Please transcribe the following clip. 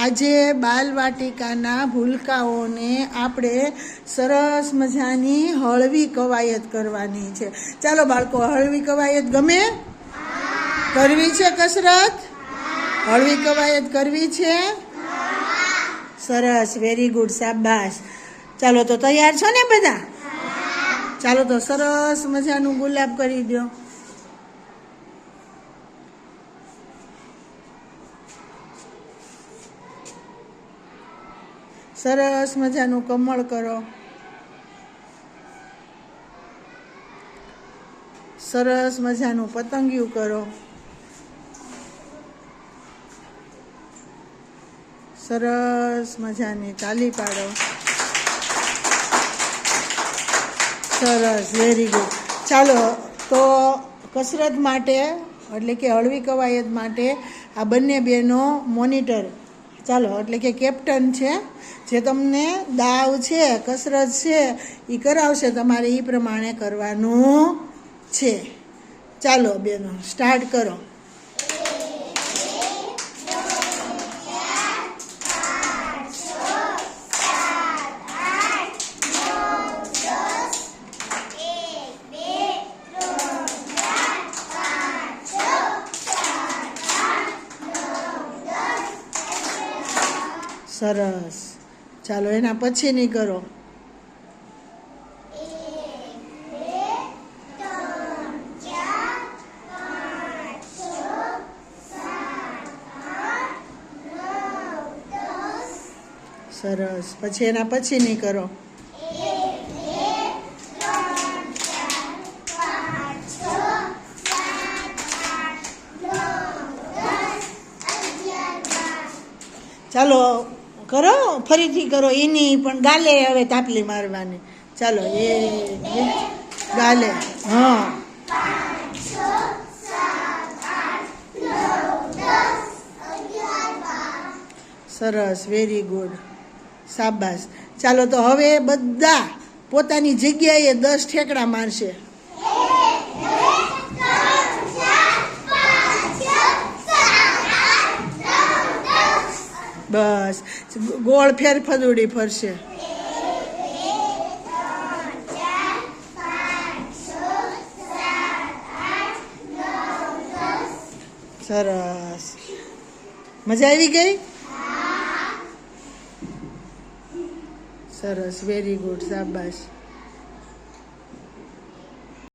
આજે બાલવાટિકાના ભૂલકાઓને આપણે સરસ મજાની હળવી કવાયત કરવાની છે. ચાલો બાળકો, હળવી કવાયત ગમે? કરવી છે કસરત? હળવી કવાયત કરવી છે? સરસ, વેરી ગુડ, શાબાશ. ચાલો તો તૈયાર છો ને બધા? ચાલો તો સરસ મજાનું ગુલાબ કરી દો. સરસ મજાનું કમળ કરો. સરસ મજાનું પતંગિયું કરો. સરસ મજાની તાલી પાડો. સરસ, વેરી ગુડ. ચાલો તો કસરત માટે એટલે કે હળવી કવાયત માટે આ બંને બહેનો મોનિટર, ચાલો એટલે કે કેપ્ટન છે, જે તમને દાવ છે, કસરત છે એ કરાવશે. તમારે એ પ્રમાણે કરવાનું છે. ચાલો બહેનો, સ્ટાર્ટ કરો. સરસ. ચાલો એના પછીની કરો. સરસ. પછી એના પછીની કરો. ચાલો કરો, ફરીથી કરો. એની પણ ગાલે હવે તાપલી મારવાની. ચાલો એ ગાલે. હા, સરસ, વેરી ગુડ, શાબાશ. ચાલો તો હવે બધા પોતાની જગ્યાએ 10 ઠેકડા મારશે. બસ, ગોળ ફેર ફદુડી ફરશે. સરસ, મજા આવી ગઈ? સરસ, વેરી ગુડ, શાબાશ.